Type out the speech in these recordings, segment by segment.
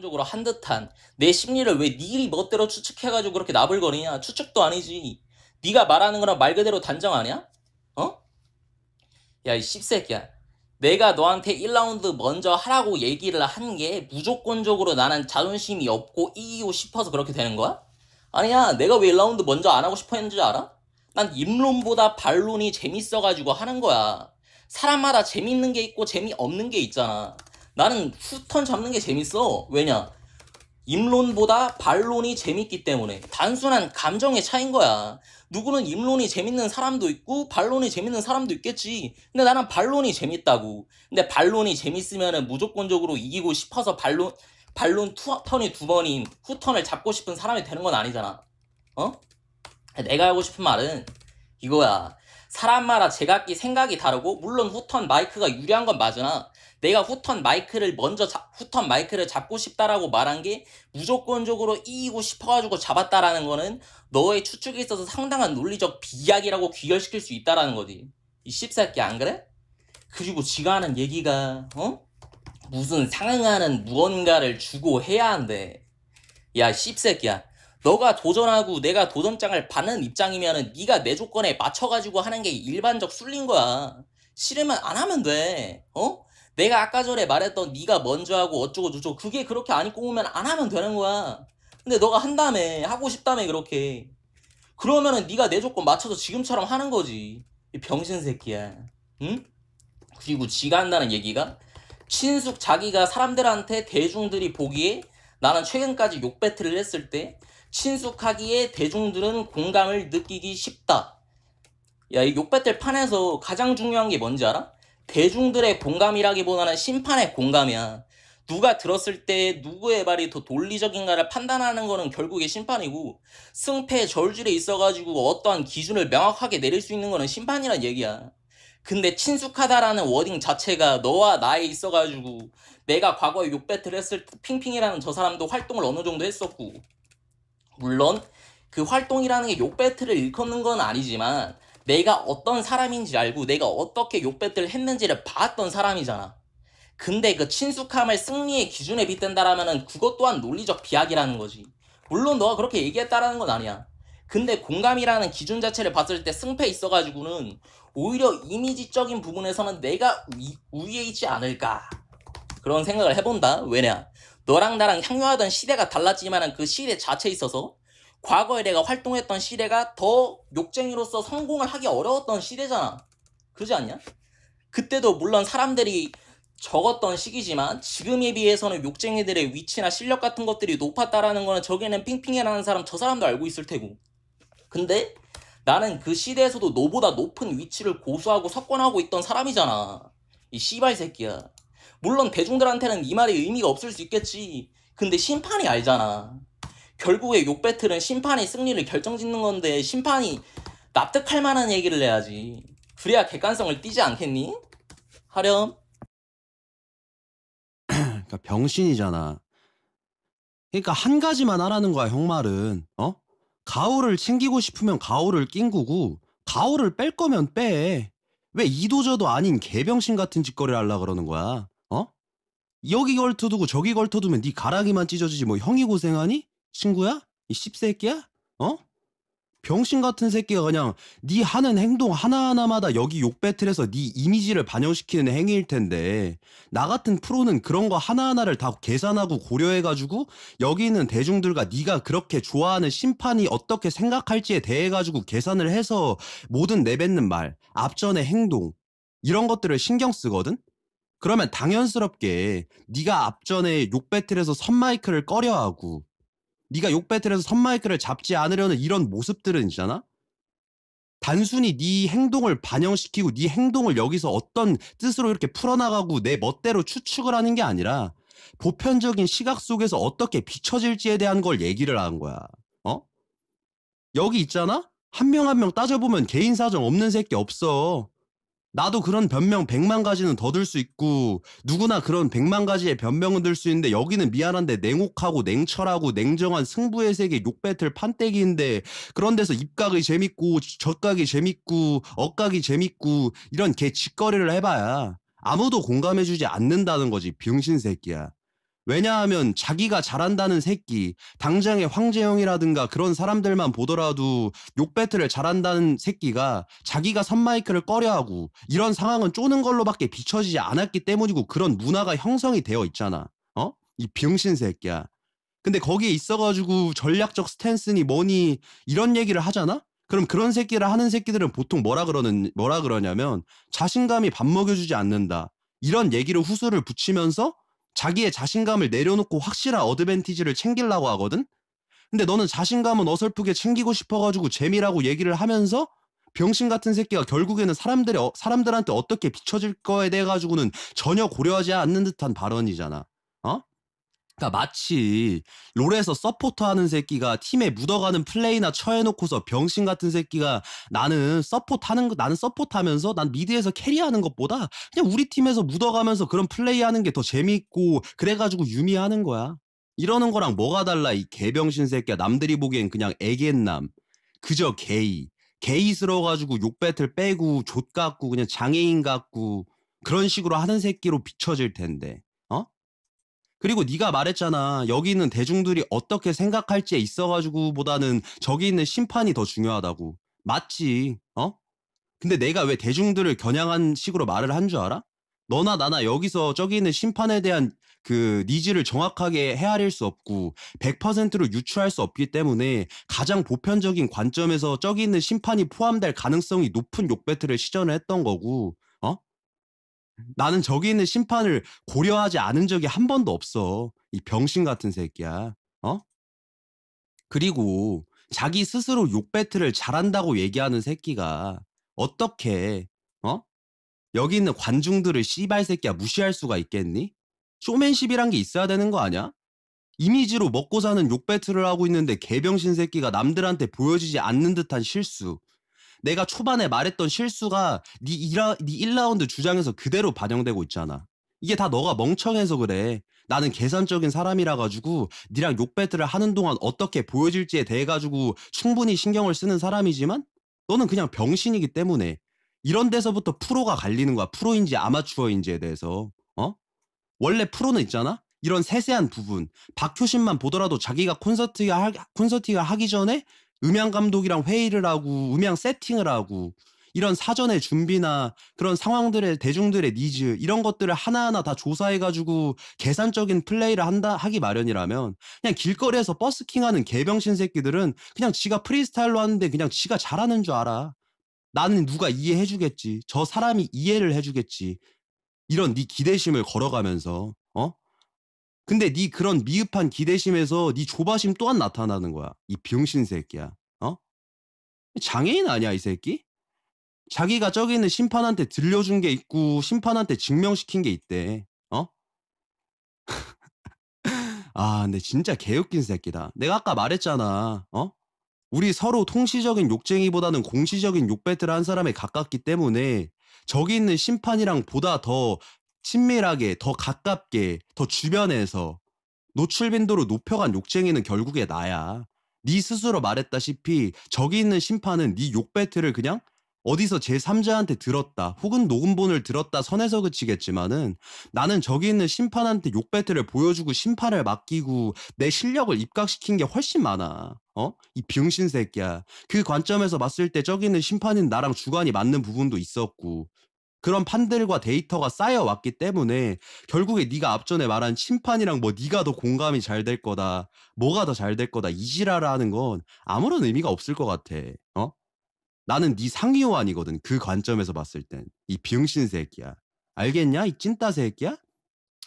적으로 한 듯한 내 심리를 왜 니들이 멋대로 추측해가지고 그렇게 나불거리냐? 추측도 아니지. 네가 말하는 거랑 말 그대로 단정 아니야? 어? 야, 이 씹새끼야. 내가 너한테 1라운드 먼저 하라고 얘기를 한 게 무조건적으로 나는 자존심이 없고 이기고 싶어서 그렇게 되는 거야? 아니야, 내가 왜 1라운드 먼저 안 하고 싶어 했는지 알아? 난 입론보다 반론이 재밌어가지고 하는 거야. 사람마다 재밌는 게 있고 재미없는 게 있잖아. 나는 후턴 잡는 게 재밌어. 왜냐? 입론보다 반론이 재밌기 때문에 단순한 감정의 차이인 거야. 누구는 입론이 재밌는 사람도 있고 반론이 재밌는 사람도 있겠지. 근데 나는 반론이 재밌다고. 근데 반론이 재밌으면은 무조건적으로 이기고 싶어서 반론 턴이 두 번인 후턴을 잡고 싶은 사람이 되는 건 아니잖아. 어? 내가 하고 싶은 말은 이거야. 사람마다 제각기 생각이 다르고 물론 후턴 마이크가 유리한 건 맞으나 내가 후턴 마이크를 잡고 싶다라고 말한 게 무조건적으로 이기고 싶어가지고 잡았다라는 거는 너의 추측에 있어서 상당한 논리적 비약이라고 귀결시킬 수 있다라는 거지. 이 씹새끼 안 그래? 그리고 지가 하는 얘기가 무슨 상응하는 무언가를 주고 해야 한대. 야, 씹새끼야. 너가 도전하고 내가 도전장을 받는 입장이면은 네가 내 조건에 맞춰가지고 하는 게 일반적 순리인 거야. 싫으면 안 하면 돼. 내가 아까 전에 말했던 네가 먼저 하고 어쩌고 저쩌고 그게 그렇게 안 입고 오면 안 하면 되는 거야. 근데 너가 한다며. 하고 싶다며 그렇게. 그러면은 네가 내 조건 맞춰서 지금처럼 하는 거지. 이 병신 새끼야. 응? 그리고 지가 한다는 얘기가 친숙 자기가 사람들한테 대중들이 보기에 나는 최근까지 욕 배틀을 했을 때 친숙하기에 대중들은 공감을 느끼기 쉽다. 야, 이 욕 배틀 판에서 가장 중요한 게 뭔지 알아? 대중들의 공감이라기보다는 심판의 공감이야. 누가 들었을 때 누구의 말이 더 논리적인가를 판단하는 거는 결국에 심판이고 승패 저울질에 있어가지고 어떠한 기준을 명확하게 내릴 수 있는 거는 심판이란 얘기야. 근데 친숙하다라는 워딩 자체가 너와 나에 있어가지고 내가 과거에 욕 배틀 했을 때 핑핑이라는 저 사람도 활동을 어느 정도 했었고 물론 그 활동이라는 게 욕 배틀을 일컫는 건 아니지만 내가 어떤 사람인지 알고 내가 어떻게 욕 배틀을 했는지를 봤던 사람이잖아. 근데 그 친숙함을 승리의 기준에 빗댄다라면은 그것 또한 논리적 비약이라는 거지. 물론 너가 그렇게 얘기했다라는 건 아니야. 근데 공감이라는 기준 자체를 봤을 때 승패에 있어가지고는 오히려 이미지적인 부분에서는 내가 우위에 있지 않을까 그런 생각을 해본다. 왜냐? 너랑 나랑 향유하던 시대가 달랐지만은 그 시대 자체에 있어서 과거에 내가 활동했던 시대가 더 욕쟁이로서 성공을 하기 어려웠던 시대잖아. 그러지 않냐? 그때도 물론 사람들이 적었던 시기지만 지금에 비해서는 욕쟁이들의 위치나 실력 같은 것들이 높았다라는 거는 저기는 핑핑이라는 사람 저 사람도 알고 있을 테고. 근데 나는 그 시대에서도 너보다 높은 위치를 고수하고 석권하고 있던 사람이잖아. 이 씨발 새끼야. 물론 대중들한테는 이 말이 의미가 없을 수 있겠지. 근데 심판이 알잖아. 결국에 욕 배틀은 심판이 승리를 결정짓는 건데 심판이 납득할 만한 얘기를 해야지. 그래야 객관성을 띠지 않겠니? 하렴. 그러니까 병신이잖아. 그러니까 한 가지만 하라는 거야, 형 말은. 가오를 챙기고 싶으면 가오를 낑구고 가오를 뺄 거면 빼. 왜 이도저도 아닌 개병신 같은 짓거리를 하려고 그러는 거야? 여기 걸터두고 저기 걸터두면 네 가락이만 찢어지지 뭐 형이 고생하니? 친구야? 이 씹새끼야? 병신 같은 새끼가 그냥 네 하는 행동 하나하나마다 여기 욕 배틀에서 네 이미지를 반영시키는 행위일 텐데 나 같은 프로는 그런 거 하나하나를 다 계산하고 고려해가지고 여기 있는 대중들과 네가 그렇게 좋아하는 심판이 어떻게 생각할지에 대해 가지고 계산을 해서 모든 내뱉는 말, 앞전의 행동 이런 것들을 신경 쓰거든? 그러면 당연스럽게 네가 앞전에 욕 배틀에서 선마이크를 꺼려하고 네가 욕 배틀에서 선마이크를 잡지 않으려는 이런 모습들은 있잖아? 단순히 네 행동을 반영시키고 네 행동을 여기서 어떤 뜻으로 이렇게 풀어나가고 내 멋대로 추측을 하는 게 아니라 보편적인 시각 속에서 어떻게 비춰질지에 대한 걸 얘기를 하는 거야. 여기 있잖아? 한 명 한 명 따져보면 개인 사정 없는 새끼 없어. 나도 그런 변명 100만 가지는 더 들 수 있고 누구나 그런 100만 가지의 변명은 들 수 있는데 여기는 미안한데 냉혹하고 냉철하고 냉정한 승부의 세계 욕배틀 판때기인데 그런 데서 입각이 재밌고 젖각이 재밌고 억각이 재밌고 이런 개 짓거리를 해봐야 아무도 공감해주지 않는다는 거지 병신 새끼야. 왜냐하면 자기가 잘한다는 새끼, 당장의 황재영이라든가 그런 사람들만 보더라도 욕 배틀을 잘한다는 새끼가 자기가 선마이크를 꺼려하고 이런 상황은 쪼는 걸로밖에 비춰지지 않았기 때문이고 그런 문화가 형성이 되어 있잖아. 이 병신 새끼야. 근데 거기에 있어가지고 전략적 스탠스니 뭐니 이런 얘기를 하잖아? 그럼 그런 새끼를 하는 새끼들은 보통 뭐라 그러냐면 자신감이 밥 먹여주지 않는다. 이런 얘기를 후수를 붙이면서 자기의 자신감을 내려놓고 확실한 어드밴티지를 챙기려고 하거든? 근데 너는 자신감은 어설프게 챙기고 싶어가지고 재미라고 얘기를 하면서 병신 같은 새끼가 결국에는 사람들한테 어떻게 비춰질 거에 대해 가지고는 전혀 고려하지 않는 듯한 발언이잖아. 어? 그러니까 마치 롤에서 서포터 하는 새끼가 팀에 묻어가는 플레이나 처해놓고서 병신 같은 새끼가 나는 서포트 하면서 난 미드에서 캐리하는 것보다 그냥 우리 팀에서 묻어가면서 그런 플레이 하는 게 더 재밌고 그래가지고 유미하는 거야. 이러는 거랑 뭐가 달라 이 개병신 새끼야. 남들이 보기엔 그냥 애견남. 그저 게이. 게이스러워가지고 욕 배틀 빼고 족 같고 그냥 장애인 같고 그런 식으로 하는 새끼로 비춰질 텐데. 어? 그리고 네가 말했잖아. 여기 있는 대중들이 어떻게 생각할지에 있어가지고 보다는 저기 있는 심판이 더 중요하다고. 맞지. 근데 내가 왜 대중들을 겨냥한 식으로 말을 한 줄 알아? 너나 나나 여기서 저기 있는 심판에 대한 그 니즈를 정확하게 헤아릴 수 없고 100%로 유추할 수 없기 때문에 가장 보편적인 관점에서 저기 있는 심판이 포함될 가능성이 높은 욕 배틀을 시전을 했던 거고, 나는 저기 있는 심판을 고려하지 않은 적이 한 번도 없어. 이 병신 같은 새끼야. 그리고 자기 스스로 욕 배틀을 잘한다고 얘기하는 새끼가 어떻게 어? 여기 있는 관중들을 씨발 새끼야 무시할 수가 있겠니? 쇼맨십이란 게 있어야 되는 거 아니야? 이미지로 먹고 사는 욕 배틀을 하고 있는데 개병신 새끼가 남들한테 보여지지 않는 듯한 실수. 내가 초반에 말했던 실수가 네 1라운드 주장에서 그대로 반영되고 있잖아. 이게 다 너가 멍청해서 그래. 나는 계산적인 사람이라 가지고 니랑 욕 배틀을 하는 동안 어떻게 보여질지에 대해 가지고 충분히 신경을 쓰는 사람이지만 너는 그냥 병신이기 때문에 이런 데서부터 프로가 갈리는 거야. 프로인지 아마추어인지에 대해서. 원래 프로는 있잖아? 이런 세세한 부분. 박효신만 보더라도 자기가 콘서트가 하기 전에 음향 감독이랑 회의를 하고 음향 세팅을 하고 이런 사전의 준비나 그런 상황들의 대중들의 니즈 이런 것들을 하나하나 다 조사해가지고 계산적인 플레이를 하기 마련이라면 그냥 길거리에서 버스킹하는 개병신 새끼들은 그냥 지가 프리스타일로 하는데 그냥 지가 잘하는 줄 알아. 나는 누가 이해해주겠지. 저 사람이 이해를 해주겠지. 이런 네 기대심을 걸어가면서 근데 네 그런 미흡한 기대심에서 네 조바심 또한 나타나는 거야. 이 병신 새끼야. 장애인 아니야 이 새끼? 자기가 저기 있는 심판한테 들려준 게 있고 심판한테 증명시킨 게 있대. 근데 진짜 개웃긴 새끼다. 내가 아까 말했잖아. 우리 서로 통시적인 욕쟁이보다는 공시적인 욕 배틀을 한 사람에 가깝기 때문에 저기 있는 심판이랑 보다 더 친밀하게, 더 가깝게, 더 주변에서 노출 빈도를 높여간 욕쟁이는 결국에 나야. 네 스스로 말했다시피 저기 있는 심판은 네 욕 배틀을 그냥 어디서 제3자한테 들었다 혹은 녹음본을 들었다 선에서 그치겠지만은 나는 저기 있는 심판한테 욕 배틀을 보여주고 심판을 맡기고 내 실력을 입각시킨 게 훨씬 많아. 이 병신 새끼야. 그 관점에서 봤을 때 저기 있는 심판인 나랑 주관이 맞는 부분도 있었고 그런 판들과 데이터가 쌓여왔기 때문에 결국에 네가 앞전에 말한 심판이랑 뭐 네가 더 공감이 잘 될 거다, 뭐가 더 잘 될 거다 이지라라 하는 건 아무런 의미가 없을 것 같아. 나는 네 상위호환이거든. 그 관점에서 봤을 땐. 이 병신 새끼야. 알겠냐? 이 찐따 새끼야?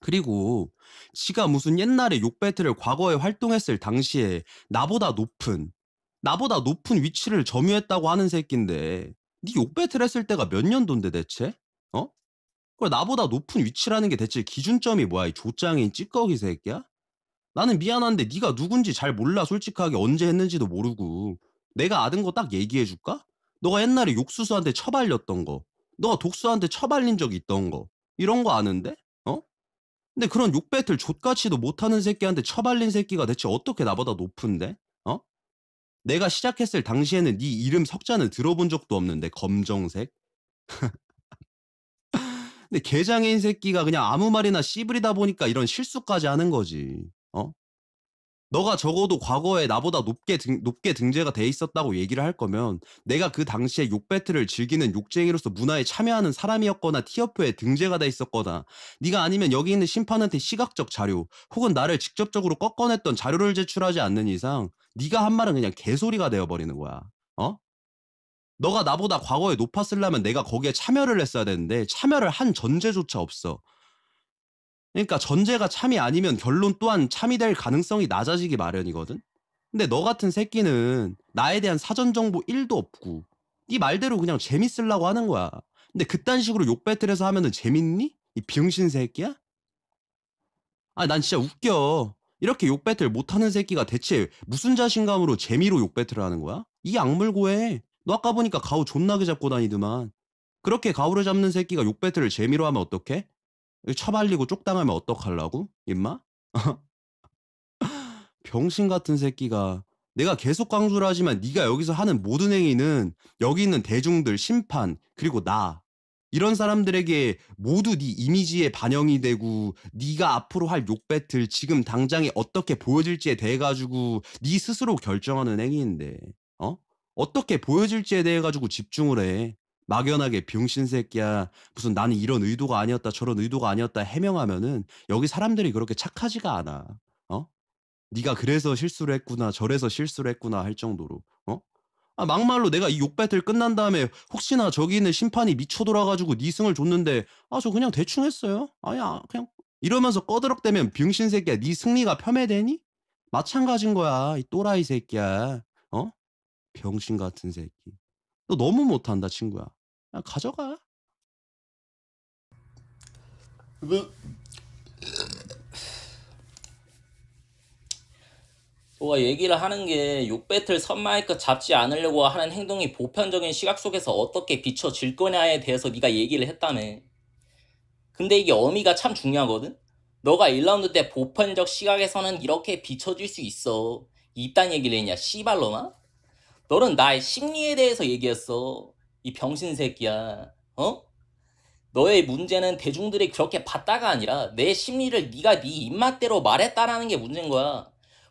그리고 지가 무슨 옛날에 욕 배틀을 과거에 활동했을 당시에 나보다 높은 위치를 점유했다고 하는 새끼인데 네 욕 배틀 했을 때가 몇 년도인데 대체? 어? 그걸 나보다 높은 위치라는 게 대체 기준점이 뭐야? 이 조짱인 찌꺼기 새끼야? 나는 미안한데 네가 누군지 잘 몰라. 솔직하게 언제 했는지도 모르고. 내가 아는 거 딱 얘기해 줄까? 너가 옛날에 욕수수한테 처발렸던 거, 너가 독수한테 처발린 적 있던 거, 이런 거 아는데? 어? 근데 그런 욕 배틀 족같이도 못하는 새끼한테 처발린 새끼가 대체 어떻게 나보다 높은데? 어? 내가 시작했을 당시에는 네 이름 석자는 들어본 적도 없는데 검정색? 근데 개장애인 새끼가 그냥 아무 말이나 씨부리다 보니까 이런 실수까지 하는 거지. 너가 적어도 과거에 나보다 높게 등재가 돼 있었다고 얘기를 할 거면 내가 그 당시에 욕 배틀을 즐기는 욕쟁이로서 문화에 참여하는 사람이었거나 티어표에 등재가 돼 있었거나 네가 아니면 여기 있는 심판한테 시각적 자료 혹은 나를 직접적으로 꺾어냈던 자료를 제출하지 않는 이상 네가 한 말은 그냥 개소리가 되어버리는 거야. 너가 나보다 과거에 높았으려면 내가 거기에 참여를 했어야 되는데 참여를 한 전제조차 없어. 그러니까 전제가 참이 아니면 결론 또한 참이 될 가능성이 낮아지기 마련이거든. 근데 너 같은 새끼는 나에 대한 사전 정보 1도 없고 네 말대로 그냥 재밌으려고 하는 거야. 근데 그딴 식으로 욕 배틀해서 하면은 재밌니? 이 병신 새끼야? 난 진짜 웃겨. 이렇게 욕 배틀 못하는 새끼가 대체 무슨 자신감으로 재미로 욕 배틀을 하는 거야? 이 악물고 해. 너 아까 보니까 가우 존나게 잡고 다니더만. 그렇게 가우를 잡는 새끼가 욕 배틀을 재미로 하면 어떡해? 처발리고 쪽당하면 어떡하려고? 임마? 병신 같은 새끼가 내가 계속 강조를 하지만 네가 여기서 하는 모든 행위는 여기 있는 대중들, 심판, 그리고 나 이런 사람들에게 모두 네 이미지에 반영이 되고 네가 앞으로 할 욕 배틀 지금 당장에 어떻게 보여질지에 대해 가지고 네 스스로 결정하는 행위인데 어떻게 보여질지에 대해 가지고 집중을 해. 막연하게 병신 새끼야. 무슨 나는 이런 의도가 아니었다 저런 의도가 아니었다 해명하면은 여기 사람들이 그렇게 착하지가 않아. 어? 네가 그래서 실수를 했구나 저래서 실수를 했구나 할 정도로 막말로 내가 이 욕 배틀 끝난 다음에 혹시나 저기 있는 심판이 미쳐 돌아가지고 네 승을 줬는데 저 그냥 대충 했어요 아야 그냥 이러면서 꺼드럭대면 병신 새끼야 네 승리가 폄훼되니? 마찬가지인 거야 이 또라이 새끼야 병신 같은 새끼 너 너무 못한다 친구야 가져가. 그 너가 얘기를 하는 게 욕 배틀 선마이크 잡지 않으려고 하는 행동이 보편적인 시각 속에서 어떻게 비춰질 거냐에 대해서 네가 얘기를 했다며. 근데 이게 어미가 참 중요하거든? 너가 1라운드 때 보편적 시각에서는 이렇게 비춰질 수 있어. 이딴 얘기를 했냐, 씨발로마? 너는 나의 심리에 대해서 얘기했어. 이 병신 새끼야. 너의 문제는 대중들이 그렇게 봤다가 아니라 내 심리를 네가 네 입맛대로 말했다라는 게 문제인 거야.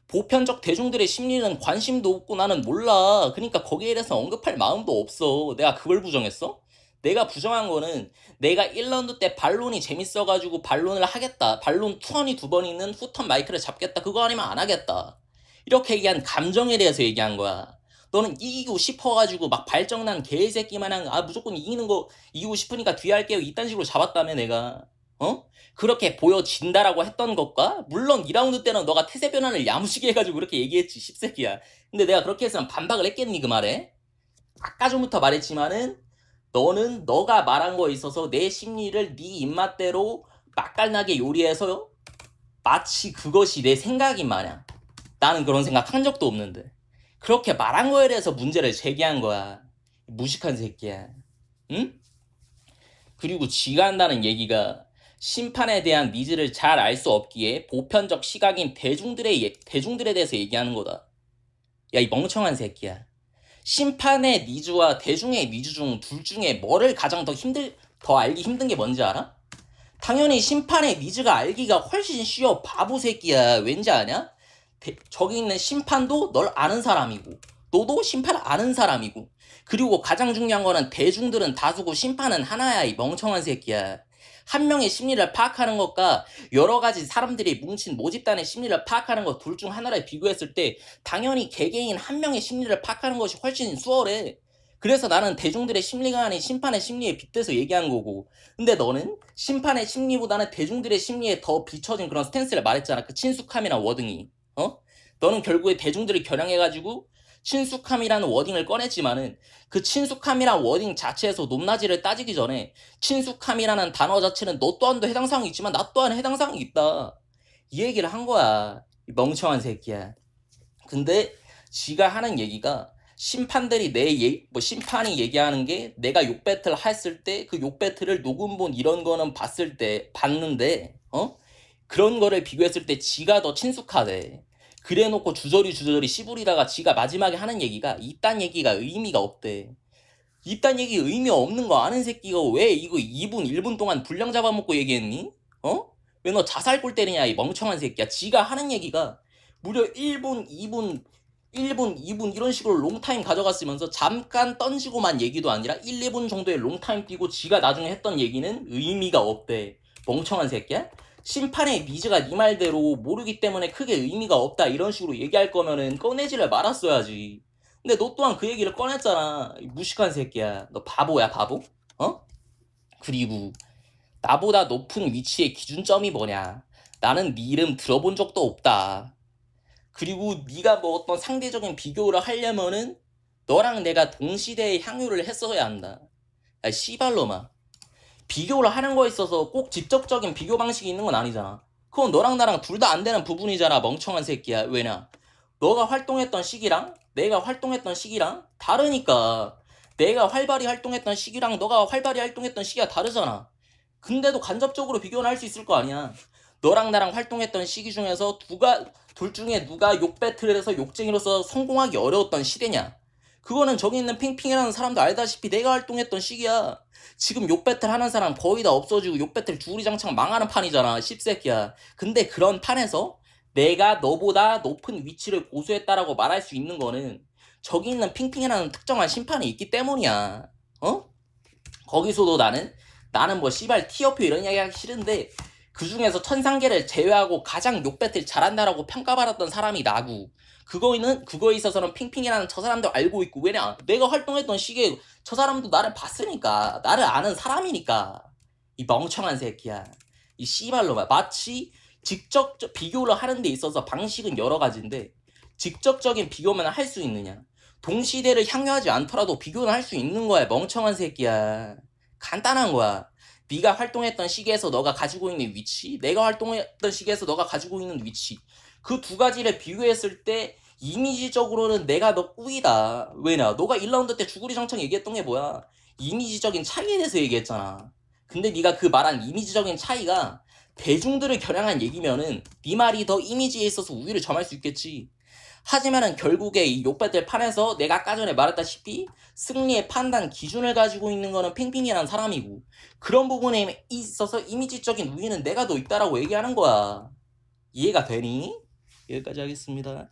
보편적 대중들의 심리는 관심도 없고 나는 몰라. 그러니까 거기에 대해서 언급할 마음도 없어. 내가 그걸 부정했어? 내가 부정한 거는 내가 1라운드 때 반론이 재밌어가지고 반론을 하겠다. 반론 투언이 2번 있는 후턴 마이크를 잡겠다. 그거 아니면 안 하겠다. 이렇게 얘기한 감정에 대해서 얘기한 거야. 너는 이기고 싶어가지고 막 발정난 개새끼 마냥 무조건 이기고 싶으니까 뒤에 할게요 이딴 식으로 잡았다며 내가. 그렇게 보여진다라고 했던 것과 물론 2라운드 때는 너가 태세 변환을 야무지게 해가지고 그렇게 얘기했지 씹새끼야. 근데 내가 그렇게 했으면 반박을 했겠니 그 말에? 아까 전부터 말했지만은 너는 너가 말한 거에 있어서 내 심리를 네 입맛대로 맛깔나게 요리해서 마치 그것이 내 생각인 마냥 나는 그런 생각 한 적도 없는데 그렇게 말한 거에 대해서 문제를 제기한 거야. 무식한 새끼야. 응? 그리고 지가 한다는 얘기가 심판에 대한 니즈를 잘 알 수 없기에 보편적 시각인 대중들에 대해서 얘기하는 거다. 야, 이 멍청한 새끼야. 심판의 니즈와 대중의 니즈 중 둘 중에 뭐를 가장 더 알기 힘든 게 뭔지 알아? 당연히 심판의 니즈가 알기가 훨씬 쉬워. 바보 새끼야. 왠지 아냐? 저기 있는 심판도 널 아는 사람이고 너도 심판을 아는 사람이고 그리고 가장 중요한 거는 대중들은 다수고 심판은 하나야. 이 멍청한 새끼야. 한 명의 심리를 파악하는 것과 여러 가지 사람들이 뭉친 모집단의 심리를 파악하는 것 둘 중 하나를 비교했을 때 당연히 개개인 한 명의 심리를 파악하는 것이 훨씬 수월해. 그래서 나는 대중들의 심리가 아닌 심판의 심리에 빗대서 얘기한 거고 근데 너는 심판의 심리보다는 대중들의 심리에 더 비춰진 그런 스탠스를 말했잖아. 그 친숙함이나 워딩이. 너는 결국에 대중들을 겨냥해가지고 친숙함이라는 워딩을 꺼냈지만은 그 친숙함이란 워딩 자체에서 높낮이를 따지기 전에 친숙함이라는 단어 자체는 너 또한도 해당 사항이 있지만 나 또한 해당 사항이 있다. 이 얘기를 한 거야. 이 멍청한 새끼야. 근데 지가 하는 얘기가 심판들이 심판이 얘기하는 게 내가 욕 배틀 했을 때 그 욕 배틀을 녹음본 이런 거는 봤는데 그런 거를 비교했을 때 지가 더 친숙하대. 그래놓고 주저리 씨부리다가 지가 마지막에 하는 얘기가 이딴 얘기가 의미가 없대. 이딴 얘기 의미 없는 거 아는 새끼가 왜 이거 2분 1분 동안 분량 잡아먹고 얘기했니? 어? 왜 너 자살골 때리냐 이 멍청한 새끼야. 지가 하는 얘기가 무려 1분 2분 1분 2분 이런 식으로 롱타임 가져갔으면서 잠깐 던지고만 얘기도 아니라 1, 2분 정도의 롱타임 뛰고 지가 나중에 했던 얘기는 의미가 없대. 멍청한 새끼야? 심판의 미즈가 네 말대로 모르기 때문에 크게 의미가 없다 이런 식으로 얘기할 거면은 꺼내지를 말았어야지. 근데 너 또한 그 얘기를 꺼냈잖아. 이 무식한 새끼야. 너 바보야 바보? 어? 그리고 나보다 높은 위치의 기준점이 뭐냐? 나는 네 이름 들어본 적도 없다. 그리고 네가 뭐 어떤 상대적인 비교를 하려면은 너랑 내가 동시대에 향유를 했어야 한다. 야, 씨발로마. 비교를 하는 거에 있어서 꼭 직접적인 비교 방식이 있는 건 아니잖아. 그건 너랑 나랑 둘 다 안 되는 부분이잖아, 멍청한 새끼야. 왜냐? 너가 활동했던 시기랑 내가 활동했던 시기랑 다르니까. 내가 활발히 활동했던 시기랑 너가 활발히 활동했던 시기가 다르잖아. 근데도 간접적으로 비교는 할 수 있을 거 아니야. 너랑 나랑 활동했던 시기 중에서 둘 중에 누가 욕 배틀을 해서 욕쟁이로서 성공하기 어려웠던 시대냐? 그거는 저기 있는 핑핑이라는 사람도 알다시피 내가 활동했던 시기야. 지금 욕 배틀 하는 사람 거의 다 없어지고 욕 배틀 주구리장창 망하는 판이잖아, 씹새끼야. 근데 그런 판에서 내가 너보다 높은 위치를 고수했다라고 말할 수 있는 거는 저기 있는 핑핑이라는 특정한 심판이 있기 때문이야. 어? 거기서도 나는 뭐 씨발 티어표 이런 이야기 하기 싫은데 그 중에서 천상계를 제외하고 가장 욕 배틀 잘한다라고 평가받았던 사람이 나고 그거에 있어서는 핑핑이라는 저 사람도 알고 있고. 왜냐? 내가 활동했던 시기에 저 사람도 나를 봤으니까. 나를 아는 사람이니까. 이 멍청한 새끼야. 이 씨발로 마치 직접 비교를 하는 데 있어서 방식은 여러 가지인데 직접적인 비교만 할 수 있느냐? 동시대를 향유하지 않더라도 비교는 할 수 있는 거야, 멍청한 새끼야. 간단한 거야. 네가 활동했던 시기에서 너가 가지고 있는 위치, 내가 활동했던 시기에서 너가 가지고 있는 위치, 그 두 가지를 비교했을 때 이미지적으로는 내가 너 꾸이다. 왜냐? 너가 1라운드 때 주구리장창 얘기했던 게 뭐야? 이미지적인 차이에 대해서 얘기했잖아. 근데 네가 그 말한 이미지적인 차이가 대중들을 겨냥한 얘기면은 네 말이 더 이미지에 있어서 우위를 점할 수 있겠지. 하지만은 결국에 이 욕배틀 판에서 내가 아까 전에 말했다시피 승리의 판단 기준을 가지고 있는 거는 핑핑이라는 사람이고, 그런 부분에 있어서 이미지적인 우위는 내가 더 있다라고 얘기하는 거야. 이해가 되니? 여기까지 하겠습니다.